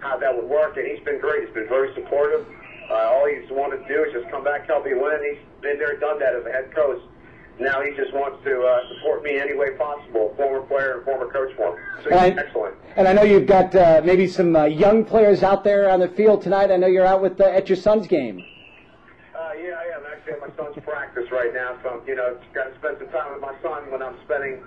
how that would work, and he's been great. He's been very supportive. All he's wanted to do is just come back, help me win. He's been there, done that as a head coach. Now he just wants to support me any way possible, former player and former coach for him. So he's excellent. And I know you've got maybe some young players out there on the field tonight. I know you're out with at your son's game. Yeah, I am. Actually at my son's practice right now, so got to spend some time with my son when I'm spending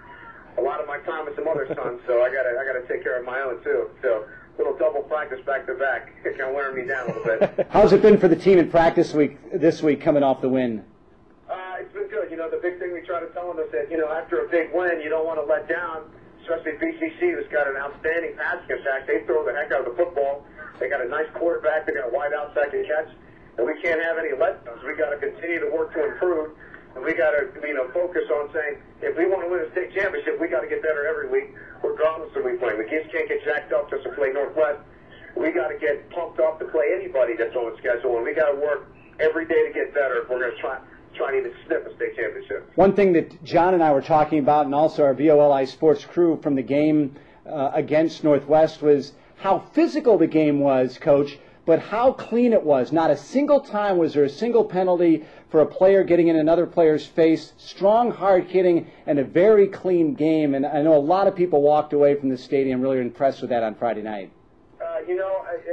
a lot of my time with some other sons. So I gotta take care of my own too. So little double practice back to back, kind of wearing me down a little bit. How's it been for the team in practice this week coming off the win? It's been good. The big thing we try to tell them is that, after a big win, you don't want to let down, especially BCC, who's got an outstanding passing attack. They throw the heck out of the football. They got a nice quarterback. They got a wide outside to catch. And we can't have any letdowns. We got to continue to work to improve. And we got to, focus on saying, if we want to win a state championship, we got to get better every week, regardless of who we play. The kids can't get jacked up just to play Northwest. We got to get pumped up to play anybody that's on the schedule. And we got to work every day to get better if we're going to try to even sniff a state championship. One thing that John and I were talking about, and also our VOLiSPORTS crew from the game against Northwest, was how physical the game was, Coach, but how clean it was. Not a single time was there a single penalty for a player getting in another player's face. Strong, hard hitting, and a very clean game. And I know a lot of people walked away from the stadium really impressed with that on Friday night.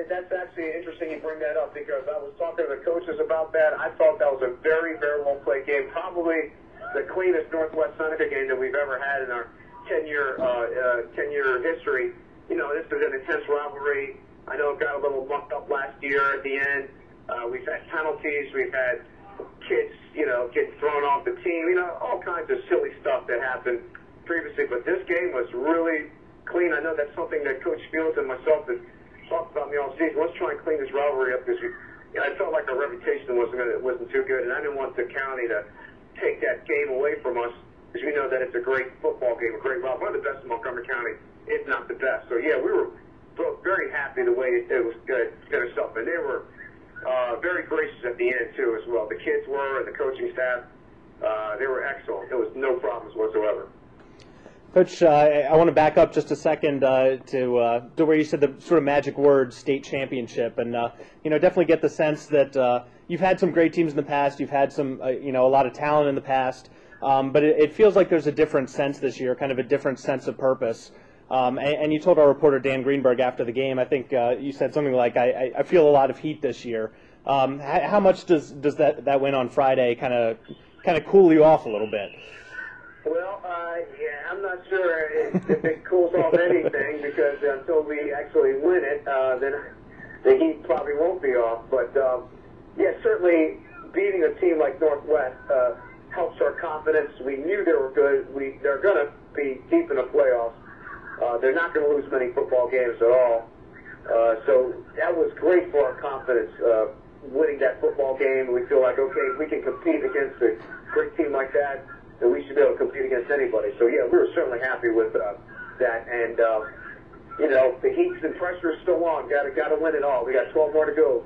That's actually interesting you bring that up, because I was talking to the coaches about that. I thought that was a very, very well-played game. Probably the cleanest Northwest Seneca game that we've ever had in our 10-year history. This is an intense rivalry. I know it got a little mucked up last year at the end. We've had penalties. We've had kids, getting thrown off the team. All kinds of silly stuff that happened previously. But this game was really clean. I know that's something that Coach Fields and myself have talked about in the offseason. Let's try and clean this rivalry up, because I felt like our reputation wasn't too good, and I didn't want the county to take that game away from us, because we know that it's a great football game, a great rivalry, one of the best in Montgomery County, if not the best. So yeah, we were both very happy the way it was finished up, and they were very gracious at the end too as well. The kids were, and the coaching staff, they were excellent. There was no problems whatsoever. Coach, I want to back up just a second to where you said the sort of magic word, state championship, and definitely get the sense that you've had some great teams in the past, you've had some a lot of talent in the past, but it feels like there's a different sense this year, kind of a different sense of purpose. And you told our reporter Dan Greenberg after the game, I think you said something like, "I feel a lot of heat this year." How much does that win on Friday kind of cool you off a little bit? Well, yeah, I'm not sure if it cools off anything, because until we actually win it, then the heat probably won't be off. But, yeah, certainly beating a team like Northwest helps our confidence. We knew they were good. They're going to be deep in the playoffs. They're not going to lose many football games at all. So that was great for our confidence, winning that football game. We feel like, okay, if we can compete against a great team like that, then we should be able to compete against anybody. So, yeah, we were certainly happy with that. And, the heat and pressure is still on. Got to win it all. We got 12 more to go,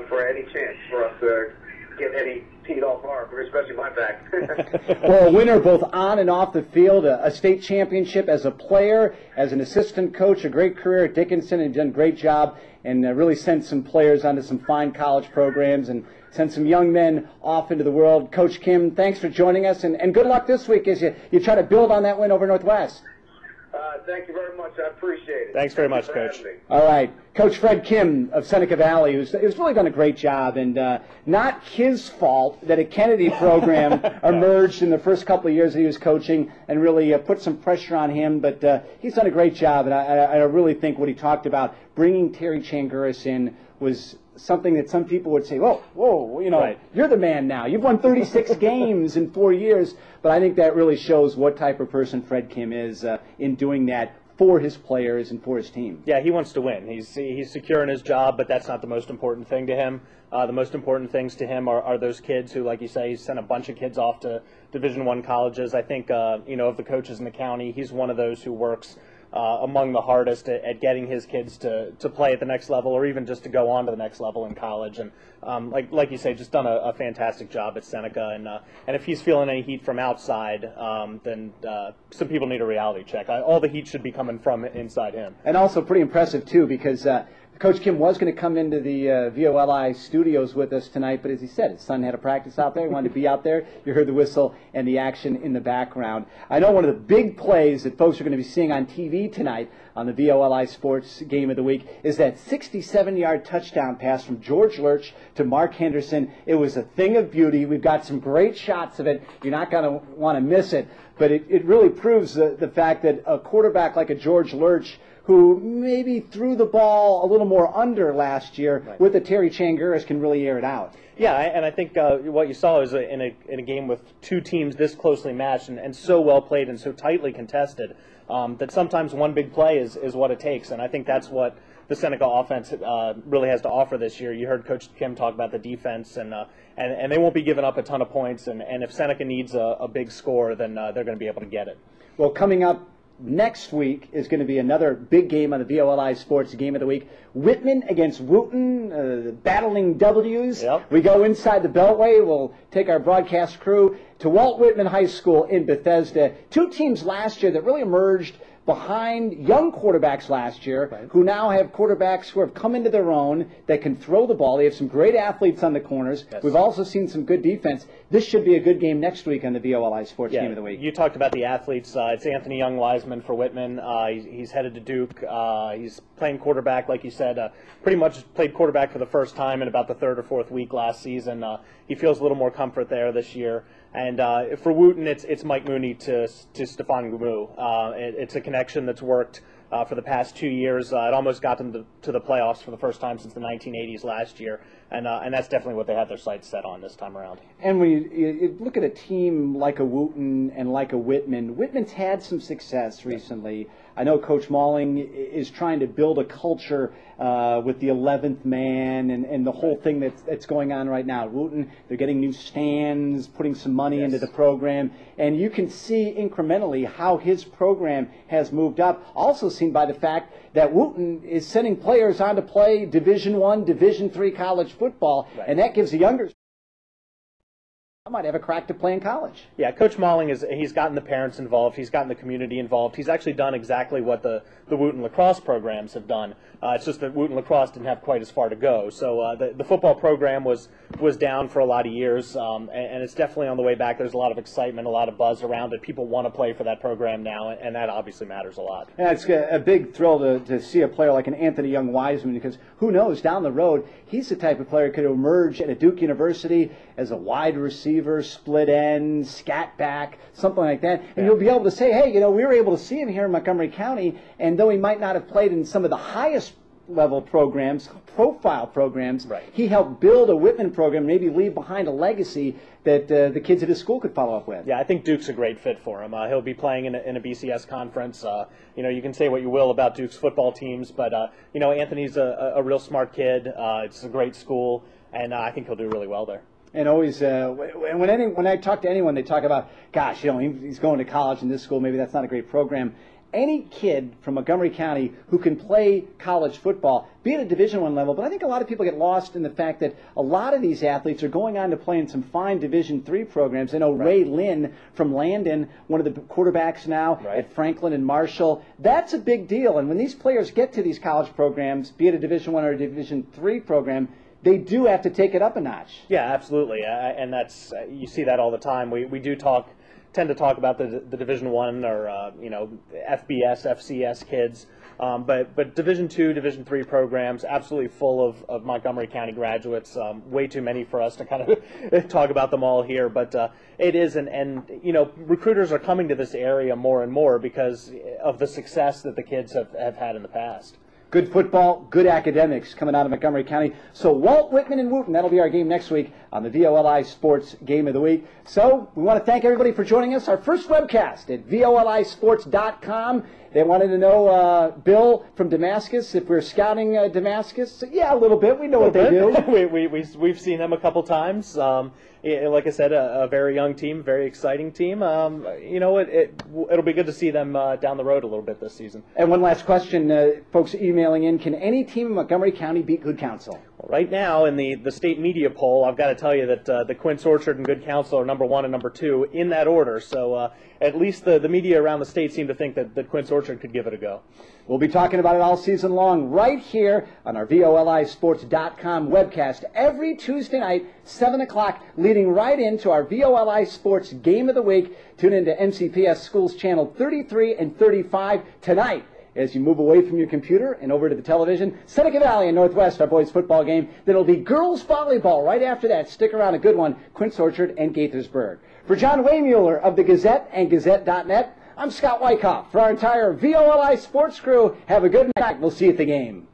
for any chance for us to get any teed off our, especially my back. Well, a winner both on and off the field, a state championship as a player, as an assistant coach, a great career at Dickinson, and done a great job, and really sent some players onto some fine college programs and sent some young men off into the world. Coach Kim, thanks for joining us, and good luck this week as you try to build on that win over Northwest. Thank you very much. I appreciate it. Thanks very much, Coach. All right. Coach Fred Kim of Seneca Valley, who's really done a great job, and not his fault that a Kennedy program emerged in the first couple of years that he was coaching and really put some pressure on him, but he's done a great job, and I really think what he talked about, bringing Terry Changuris in, was something that some people would say, whoa, right. You're the man now. You've won 36 games in 4 years. But I think that really shows what type of person Fred Kim is in doing that for his players and for his team. Yeah, he wants to win. He's secure in his job, but that's not the most important thing to him. The most important things to him are those kids who, like you say, he's sent a bunch of kids off to Division I colleges. I think, of the coaches in the county, he's one of those who works among the hardest at getting his kids to play at the next level, or even just to go on to the next level in college. And like you say, just done a fantastic job at Seneca. And if he's feeling any heat from outside, then some people need a reality check. All the heat should be coming from inside him. And also pretty impressive, too, because Coach Kim was going to come into the VOLI studios with us tonight, but as he said, his son had a practice out there. He wanted to be out there. You heard the whistle and the action in the background. I know one of the big plays that folks are going to be seeing on TV tonight on the VOLI Sports Game of the Week is that 67-yard touchdown pass from George Lurch to Mark Henderson. It was a thing of beauty. We've got some great shots of it. You're not going to want to miss it, but it really proves the fact that a quarterback like a George Lurch, who maybe threw the ball a little more under last year, right, with a Terry Changuris, can really air it out. Yeah, and I think what you saw is in a game with two teams this closely matched and so well played and so tightly contested, that sometimes one big play is what it takes. And I think that's what the Seneca offense really has to offer this year. You heard Coach Kim talk about the defense, and they won't be giving up a ton of points. And if Seneca needs a big score, then they're going to be able to get it. Well, coming up next week is going to be another big game on the VOLI Sports Game of the Week. Whitman against Wooten, battling W's. Yep. We go inside the Beltway. We'll take our broadcast crew to Walt Whitman High School in Bethesda. Two teams last year that really emerged behind young quarterbacks last year, right, who now have quarterbacks who have come into their own that can throw the ball. They have some great athletes on the corners. Yes. We've also seen some good defense. This should be a good game next week on the VOLI Sports Game of the Week. You talked about the athletes. It's Anthony Young-Wiseman for Whitman. He's headed to Duke. He's playing quarterback, like you said, pretty much played quarterback for the first time in about the third or fourth week last season. He feels a little more comfort there this year. And for Wooten, it's Mike Mooney to Stephon Gumu. It's a connection that's worked for the past 2 years. It almost got them to the playoffs for the first time since the 1980s last year. And that's definitely what they had their sights set on this time around. And when you look at a team like a Wooten and like a Whitman, Whitman's had some success recently. I know Coach Malling is trying to build a culture with the 11th man and the whole thing that's going on right now. Wooten, they're getting new stands, putting some money into the program, and you can see incrementally how his program has moved up. Also seen by the fact that Wooten is sending players on to play Division I, Division III college football, right, and that gives the younger I might have a crack to play in college. Yeah, Coach Malling he's gotten the parents involved. He's gotten the community involved. He's actually done exactly what the Wooten lacrosse programs have done. It's just that Wooten lacrosse didn't have quite as far to go. So the football program was down for a lot of years, and it's definitely on the way back. There's a lot of excitement, a lot of buzz around it. People want to play for that program now, and that obviously matters a lot. Yeah, it's a big thrill to see a player like an Anthony Young-Wiseman, because who knows, down the road, he's the type of player who could emerge at a Duke University as a wide receiver, split end, scat back, something like that. And you'll be able to say, hey, we were able to see him here in Montgomery County, and though he might not have played in some of the highest level programs, profile programs, right, he helped build a Whitman program, maybe leave behind a legacy that the kids at his school could follow up with. Yeah, I think Duke's a great fit for him. He'll be playing in a BCS conference. You can say what you will about Duke's football teams, but Anthony's a real smart kid. It's a great school, and I think he'll do really well there. And always, when I talk to anyone, they talk about, gosh, he's going to college in this school. Maybe that's not a great program. Any kid from Montgomery County who can play college football, be at a Division I level, but I think a lot of people get lost in the fact that a lot of these athletes are going on to play in some fine Division III programs. I know Ray Lynn from Landon, one of the quarterbacks now at Franklin and Marshall. That's a big deal. And when these players get to these college programs, be it a Division I or a Division III program, they do have to take it up a notch. Yeah, absolutely, and that's you see that all the time. We do tend to talk about the Division I or FBS, FCS kids, but Division II, Division III programs absolutely full of Montgomery County graduates. Way too many for us to kind of talk about them all here, but it is, and recruiters are coming to this area more and more because of the success that the kids have had in the past. Good football, good academics coming out of Montgomery County. So Walt Whitman and Wooten, that'll be our game next week on the VOLI Sports Game of the Week. So we want to thank everybody for joining us. Our first webcast at VOLiSports.com. They wanted to know, Bill from Damascus, if we're scouting Damascus. Yeah, a little bit. We know what they do. We've seen them a couple times. Like I said, a very young team, very exciting team. It'll be good to see them down the road a little bit this season. And one last question, folks emailing in, can any team in Montgomery County beat Good Counsel? Well, right now, in the state media poll, I've got to tell you that the Quince Orchard and Good Counsel are number 1 and number 2 in that order. So at least the media around the state seem to think that Quince Orchard could give it a go. We'll be talking about it all season long right here on our VOLiSports.com webcast every Tuesday night, 7 o'clock, leading right into our VOLI Sports Game of the Week. Tune into NCPS Schools Channel 33 and 35 tonight. As you move away from your computer and over to the television, Seneca Valley and Northwest, our boys football game. Then it'll be girls volleyball right after that. Stick around, a good one, Quince Orchard and Gaithersburg. For John Waymuller of the Gazette and Gazette.net, I'm Scott Wyckoff. For our entire VOLI sports crew, have a good night. We'll see you at the game.